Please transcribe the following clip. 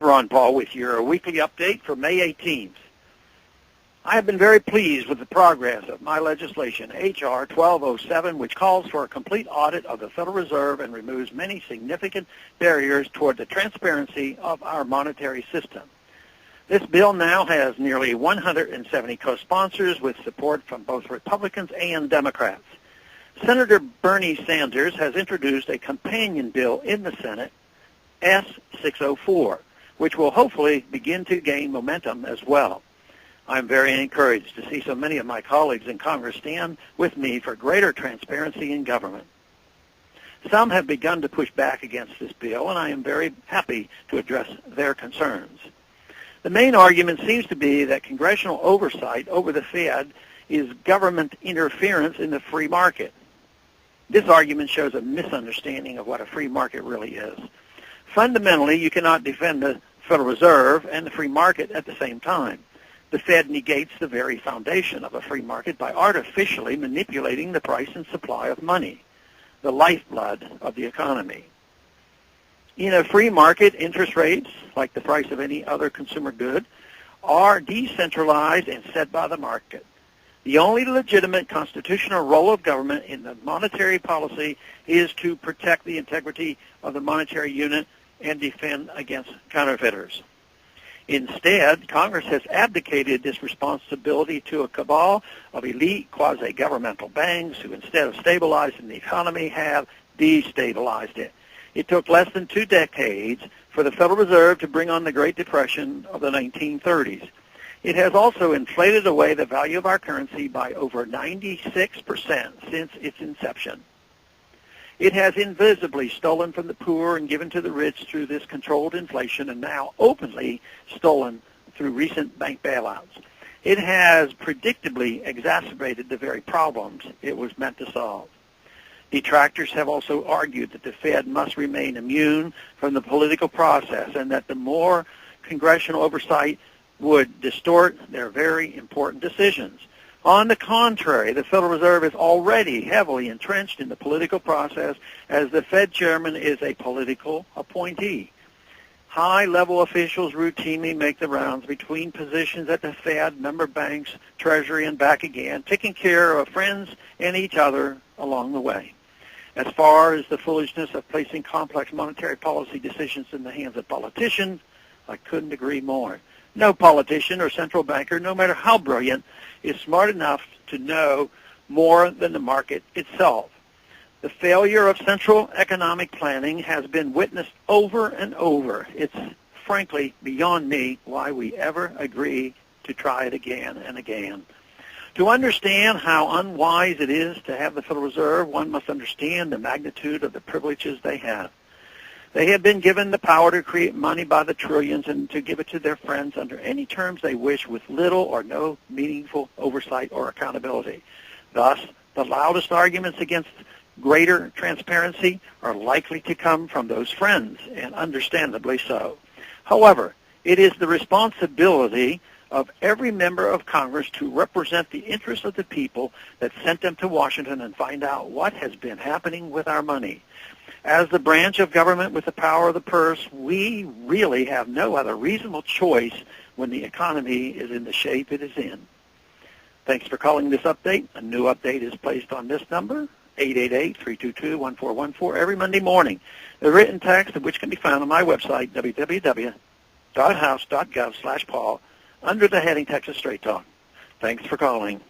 Ron Paul with your weekly update for May 18th. I have been very pleased with the progress of my legislation, H.R. 1207, which calls for a complete audit of the Federal Reserve and removes many significant barriers toward the transparency of our monetary system. This bill now has nearly 170 co-sponsors with support from both Republicans and Democrats. Senator Bernie Sanders has introduced a companion bill in the Senate, S-604, which will hopefully begin to gain momentum as well. I'm very encouraged to see so many of my colleagues in Congress stand with me for greater transparency in government. Some have begun to push back against this bill, and I am very happy to address their concerns. The main argument seems to be that congressional oversight over the Fed is government interference in the free market. This argument shows a misunderstanding of what a free market really is. Fundamentally, you cannot defend the Federal Reserve and the free market at the same time. The Fed negates the very foundation of a free market by artificially manipulating the price and supply of money, the lifeblood of the economy. In a free market, interest rates, like the price of any other consumer good, are decentralized and set by the market. The only legitimate constitutional role of government in the monetary policy is to protect the integrity of the monetary unit and defend against counterfeiters. Instead, Congress has abdicated this responsibility to a cabal of elite quasi-governmental banks who, instead of stabilizing the economy, have destabilized it. It took less than 2 decades for the Federal Reserve to bring on the Great Depression of the 1930s. It has also inflated away the value of our currency by over 96% since its inception. It has invisibly stolen from the poor and given to the rich through this controlled inflation, and now openly stolen through recent bank bailouts. It has predictably exacerbated the very problems it was meant to solve. Detractors have also argued that the Fed must remain immune from the political process and that the more congressional oversight would distort their very important decisions. On the contrary, the Federal Reserve is already heavily entrenched in the political process as the Fed chairman is a political appointee. High-level officials routinely make the rounds between positions at the Fed, member banks, Treasury, and back again, taking care of friends and each other along the way. As far as the foolishness of placing complex monetary policy decisions in the hands of politicians, I couldn't agree more. No politician or central banker, no matter how brilliant, is smart enough to know more than the market itself. The failure of central economic planning has been witnessed over and over. It's frankly beyond me why we ever agree to try it again and again. To understand how unwise it is to have the Federal Reserve, one must understand the magnitude of the privileges they have. They have been given the power to create money by the trillions and to give it to their friends under any terms they wish with little or no meaningful oversight or accountability. Thus, the loudest arguments against greater transparency are likely to come from those friends, and understandably so. However, it is the responsibility of every member of Congress to represent the interests of the people that sent them to Washington and find out what has been happening with our money. As the branch of government with the power of the purse, we really have no other reasonable choice when the economy is in the shape it is in. Thanks for calling this update. A new update is placed on this number, 888-322-1414, every Monday morning. The written text of which can be found on my website, www.house.gov/Paul, under the heading Texas Straight Talk. Thanks for calling.